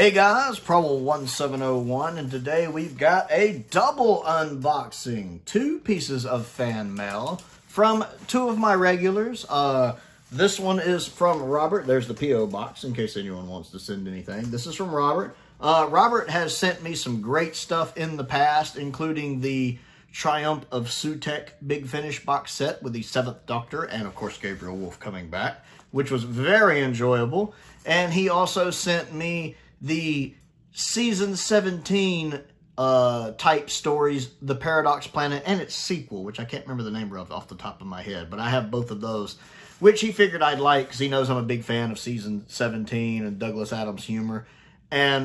Hey guys, Prowl 1701, and today we've got a double unboxing. Two pieces of fan mail from two of my regulars. This one is from Robert. There's the P.O. box in case anyone wants to send anything. This is from Robert. Robert has sent me some great stuff in the past, including the Triumph of Sutek Big Finish box set with the 7th Doctor and, of course, Gabriel Wolf coming back, which was very enjoyable. And he also sent me the Season 17 type stories, The Paradox Planet, and its sequel, which I can't remember the name of off the top of my head, but I have both of those, which he figured I'd like because he knows I'm a big fan of Season 17 and Douglas Adams' humor. And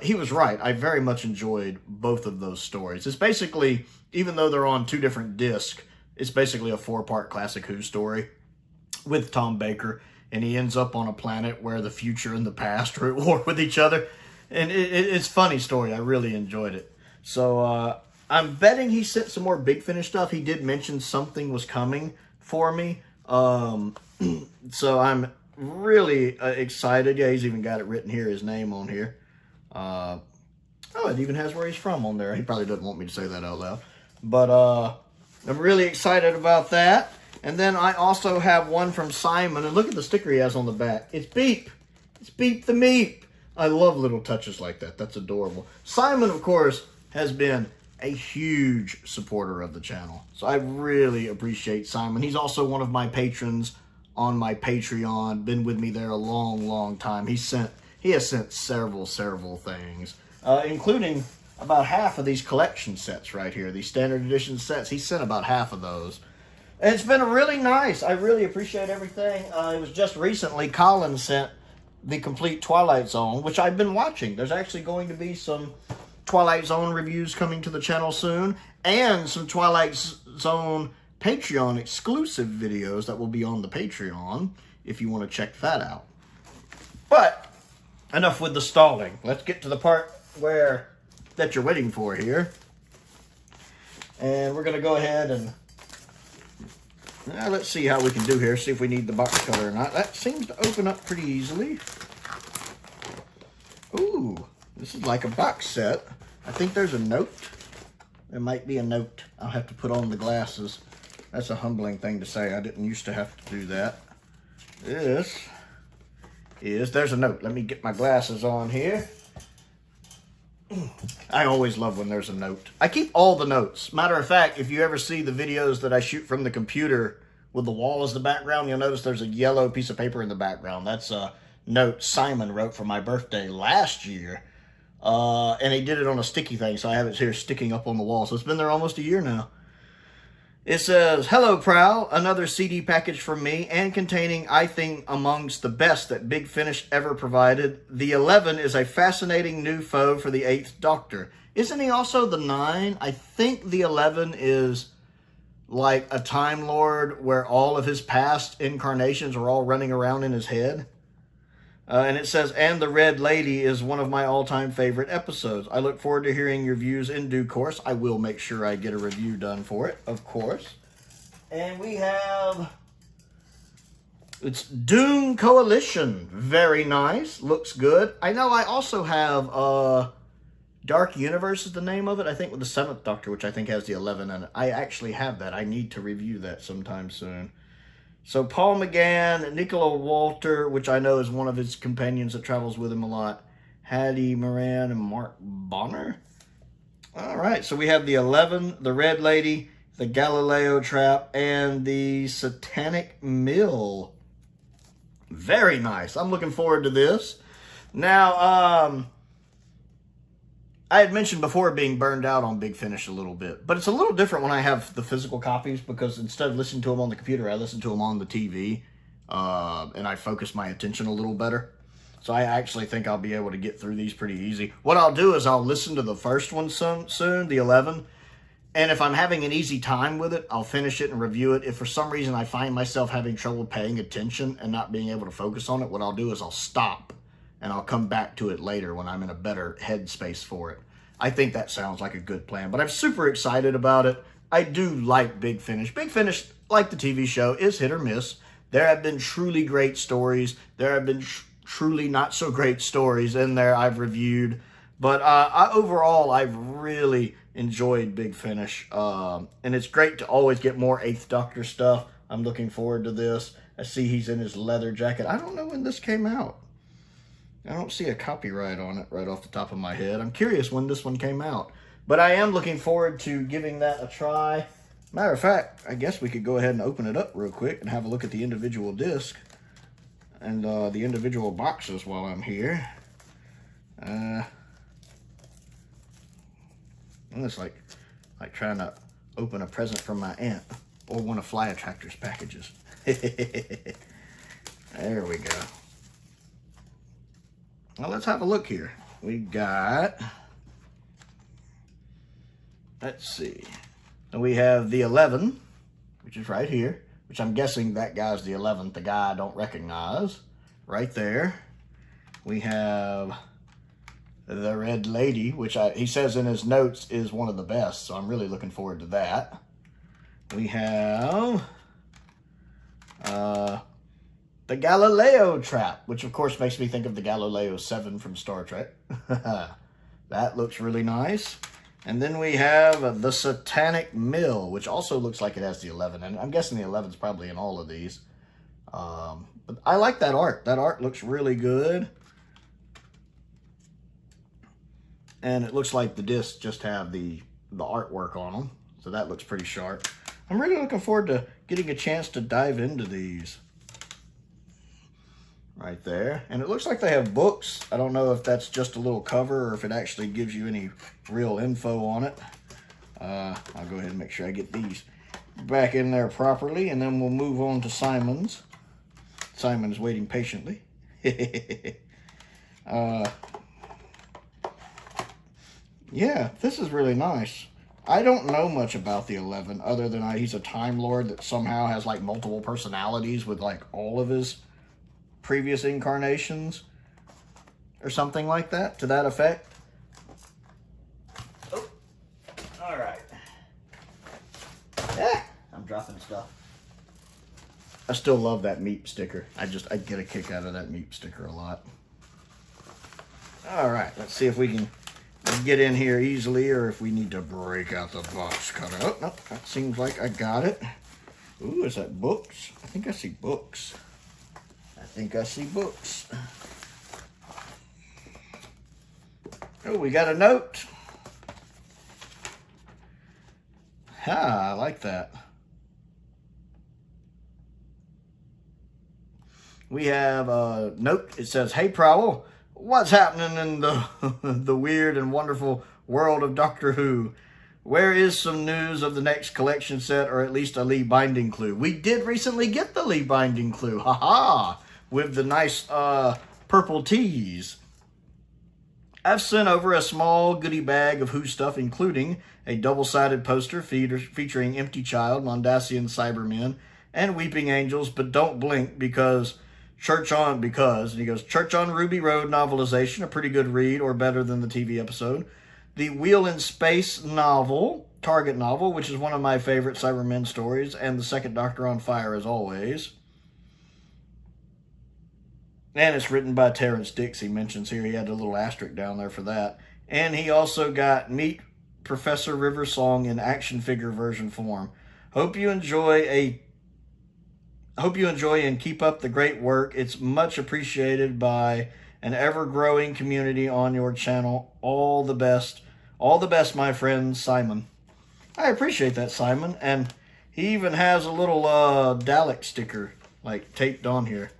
he was right. I very much enjoyed both of those stories. It's basically, even though they're on two different discs, it's basically a 4-part Classic Who story with Tom Baker. And he ends up on a planet where the future and the past are at war with each other. And it's a funny story. I really enjoyed it. So I'm betting he sent some more Big Finish stuff. He did mention something was coming for me. So I'm really excited. Yeah, he's even got it written here, his name on here. Oh, it even has where he's from on there. He probably doesn't want me to say that out loud. But I'm really excited about that. And then I also have one from Simon. And look at the sticker he has on the back. It's Beep. It's Beep the Meep. I love little touches like that. That's adorable. Simon, of course, has been a huge supporter of the channel. So I really appreciate Simon. He's also one of my patrons on my Patreon. Been with me there a long, long time. He has sent several things, including about half of these collection sets right here. These standard edition sets. He sent about half of those. And it's been really nice. I really appreciate everything. It was just recently Colin sent the complete Twilight Zone, which I've been watching. There's actually going to be some Twilight Zone reviews coming to the channel soon, and some Twilight Zone Patreon exclusive videos that will be on the Patreon if you want to check that out. But enough with the stalling. Let's get to the part that you're waiting for here. And we're going to go ahead and let's see how we can do here. See if we need the box cutter or not. That seems to open up pretty easily. Ooh, this is like a box set. I think there's a note. There might be a note. I'll have to put on the glasses. That's a humbling thing to say. I didn't used to have to do that. There's a note. Let me get my glasses on here. I always love when there's a note. I keep all the notes. Matter of fact, if you ever see the videos that I shoot from the computer with the wall as the background, you'll notice there's a yellow piece of paper in the background. That's a note Simon wrote for my birthday last year. And he did it on a sticky thing, so I have it here sticking up on the wall. So it's been there almost a year now. It says, "Hello, Prowl, another CD package from me, and containing, I think, amongst the best that Big Finish ever provided. The 11 is a fascinating new foe for the 8th Doctor. Isn't he also the 9? I think the 11 is like a Time Lord where all of his past incarnations are all running around in his head. And it says, and the Red Lady is one of my all-time favorite episodes. I look forward to hearing your views in due course. I will make sure I get a review done for it, of course." And we have, it's Doom Coalition. Very nice. Looks good. I know I also have Dark Universe is the name of it. I think with the 7th Doctor, which I think has the 11 in it. I actually have that. I need to review that sometime soon. So Paul McGann, Nicola Walter, which I know is one of his companions that travels with him a lot, Hattie Moran, and Mark Bonner. All right, so we have the 11, the Red Lady, the Galileo Trap, and the Satanic Mill. Very nice. I'm looking forward to this. Now, I had mentioned before being burned out on Big Finish a little bit, but it's a little different when I have the physical copies because instead of listening to them on the computer, I listen to them on the TV, and I focus my attention a little better. So I actually think I'll be able to get through these pretty easy. What I'll do is I'll listen to the first one soon, the 11, and if I'm having an easy time with it, I'll finish it and review it. If for some reason I find myself having trouble paying attention and not being able to focus on it, what I'll do is I'll stop and I'll come back to it later when I'm in a better headspace for it. I think that sounds like a good plan, but I'm super excited about it. I do like Big Finish. Big Finish, like the TV show, is hit or miss. There have been truly great stories. There have been truly not so great stories in there I've reviewed. But overall, I've really enjoyed Big Finish. And it's great to always get more 8th Doctor stuff. I'm looking forward to this. I see he's in his leather jacket. I don't know when this came out. I don't see a copyright on it right off the top of my head. I'm curious when this one came out. But I am looking forward to giving that a try. Matter of fact, I guess we could go ahead and open it up real quick and have a look at the individual disc and the individual boxes while I'm here. It's like trying to open a present from my aunt or one of Flyattractor's packages. There we go. Well, let's have a look here. We got, let's see. And we have the 11, which is right here, which I'm guessing that guy's the 11th, the guy I don't recognize, right there. We have the Red Lady, which he says in his notes is one of the best, so I'm really looking forward to that. We have the Galileo Trap, which of course makes me think of the Galileo 7 from Star Trek. That looks really nice. And then we have the Satanic Mill, which also looks like it has the 11. And I'm guessing the 11 is probably in all of these. But I like that art. That art looks really good. And it looks like the discs just have the artwork on them. So that looks pretty sharp. I'm really looking forward to getting a chance to dive into these. Right there. And it looks like they have books. I don't know if that's just a little cover or if it actually gives you any real info on it. I'll go ahead and make sure I get these back in there properly, and then we'll move on to Simon's. Simon is waiting patiently. Yeah, this is really nice. I don't know much about the 11 other than he's a Time Lord that somehow has like multiple personalities with like all of his previous incarnations or something like that, to that effect. Oh, all right. I'm dropping stuff. I still love that Meep sticker. I get a kick out of that Meep sticker a lot. All right, let's see if we can get in here easily or if we need to break out the box cutter. Oh, no, that seems like I got it. Ooh, is that books? I think I see books. I see books. Oh, we got a note. I like that. We have a note. It says, "Hey Prowl, what's happening in the weird and wonderful world of Doctor Who? Where is some news of the next collection set, or at least a Lee binding clue?" We did recently get the Lee binding clue. Haha! With the nice purple tees. I've sent over a small goodie bag of Who stuff, including a double-sided poster featuring Empty Child, Mondasian Cybermen, and Weeping Angels, but don't blink because and he goes, Church on Ruby Road novelization, a pretty good read, or better than the TV episode. The Wheel in Space novel, Target novel, which is one of my favorite Cybermen stories, and the Second Doctor on Fire as always. And it's written by Terrence Dix, he mentions here. He had a little asterisk down there for that. And he also got Meet Professor River Song in action figure version form. Hope you enjoy and keep up the great work. It's much appreciated by an ever-growing community on your channel. All the best. All the best, my friend, Simon. I appreciate that, Simon. And he even has a little Dalek sticker, like, taped on here.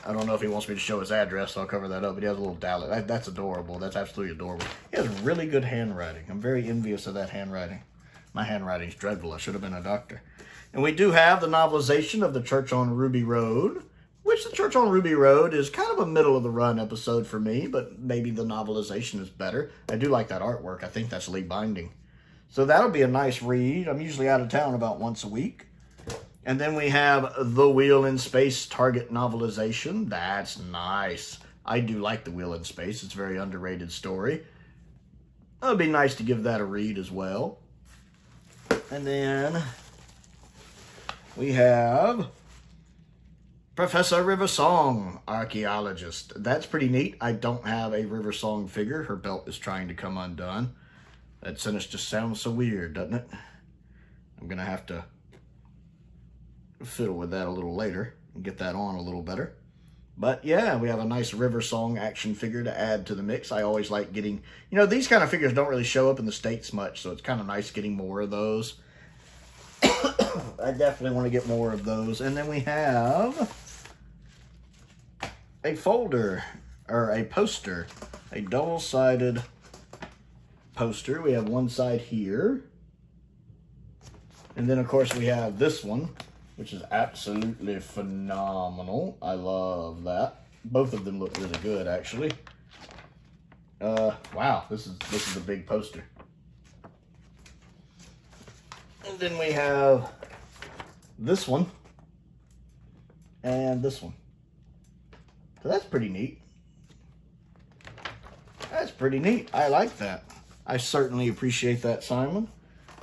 I don't know if he wants me to show his address, so I'll cover that up. But he has a little Dalek. That's adorable. That's absolutely adorable. He has really good handwriting. I'm very envious of that handwriting. My handwriting's dreadful. I should have been a doctor. And we do have the novelization of The Church on Ruby Road, which The Church on Ruby Road is kind of a middle-of-the-run episode for me, but maybe the novelization is better. I do like that artwork. I think that's Lee binding. So that'll be a nice read. I'm usually out of town about once a week. And then we have The Wheel in Space Target novelization. That's nice. I do like The Wheel in Space. It's a very underrated story. It'll be nice to give that a read as well. And then we have Professor River Song, archaeologist. That's pretty neat. I don't have a River Song figure. Her belt is trying to come undone. That sentence just sounds so weird, doesn't it? I'm going to have to fiddle with that a little later and get that on a little better. But yeah, we have a nice River Song action figure to add to the mix. I always like getting, you know, these kind of figures don't really show up in the States much, so it's kind of nice getting more of those. I definitely want to get more of those. And then we have a folder, or a poster, a double-sided poster. We have one side here. And then, of course, we have this one, which is absolutely phenomenal. I love that. Both of them look really good, actually. Wow, this is a big poster. And then we have this one and this one. So that's pretty neat. That's pretty neat. I like that. I certainly appreciate that, Simon.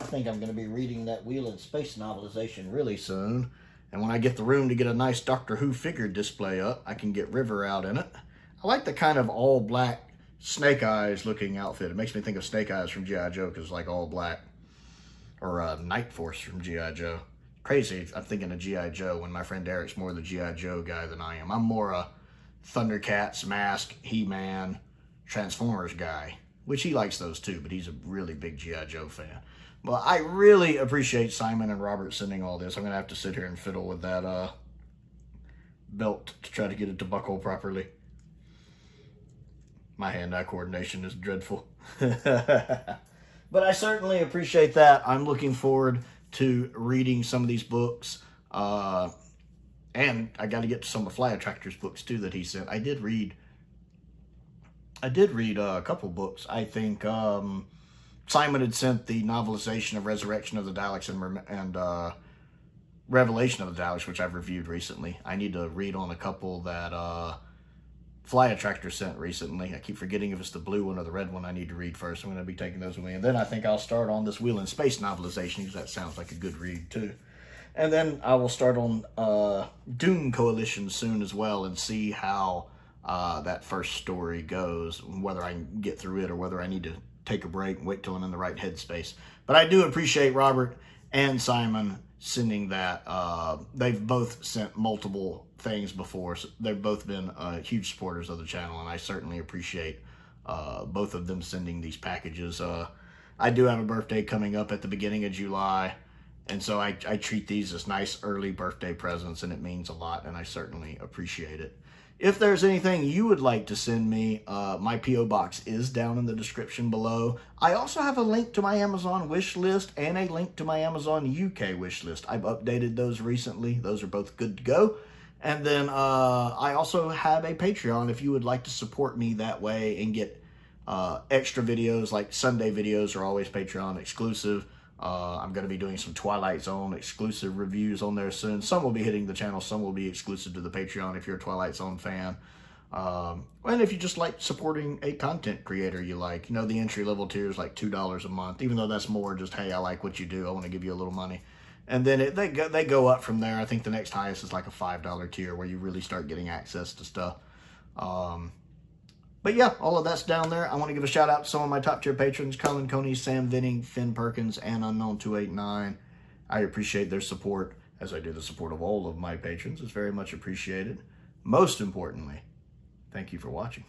I think I'm going to be reading that Wheel in Space novelization really soon. And when I get the room to get a nice Doctor Who figure display up, I can get River out in it. I like the kind of all black Snake Eyes looking outfit. It makes me think of Snake Eyes from G.I. Joe because it's like all black. Or Night Force from G.I. Joe. Crazy, I'm thinking of G.I. Joe when my friend Eric's more the G.I. Joe guy than I am. I'm more a Thundercats, Mask, He-Man, Transformers guy. Which he likes those too, but he's a really big G.I. Joe fan. Well, I really appreciate Simon and Robert sending all this. I'm going to have to sit here and fiddle with that belt to try to get it to buckle properly. My hand-eye coordination is dreadful. But I certainly appreciate that. I'm looking forward to reading some of these books. And I got to get to some of Flyattractor's books too that he sent. I did read a couple books. I think Simon had sent the novelization of Resurrection of the Daleks and Revelation of the Daleks, which I've reviewed recently. I need to read on a couple that Flyattractor sent recently. I keep forgetting if it's the blue one or the red one I need to read first. I'm going to be taking those away. And then I think I'll start on this Wheel in Space novelization because that sounds like a good read too. And then I will start on Dune Coalition soon as well and see how that first story goes, whether I can get through it or whether I need to take a break and wait till I'm in the right headspace. But I do appreciate Robert and Simon sending that. They've both sent multiple things before. So they've both been huge supporters of the channel, and I certainly appreciate both of them sending these packages. I do have a birthday coming up at the beginning of July, and so I treat these as nice early birthday presents, and it means a lot, and I certainly appreciate it. If there's anything you would like to send me, my P.O. Box is down in the description below. I also have a link to my Amazon wish list and a link to my Amazon UK wish list. I've updated those recently. Those are both good to go. And then I also have a Patreon if you would like to support me that way and get extra videos, like Sunday videos are always Patreon exclusive. I'm going to be doing some Twilight Zone exclusive reviews on there soon. Some will be hitting the channel. Some will be exclusive to the Patreon if you're a Twilight Zone fan. And if you just like supporting a content creator you like, you know, the entry-level tier is like $2 a month, even though that's more just, hey, I like what you do. I want to give you a little money. And then they go up from there. I think the next highest is like a $5 tier where you really start getting access to stuff. But yeah, all of that's down there. I want to give a shout out to some of my top tier patrons, Colin Coney, Sam Venning, Finn Perkins, and Unknown289. I appreciate their support, as I do the support of all of my patrons. It's very much appreciated. Most importantly, thank you for watching.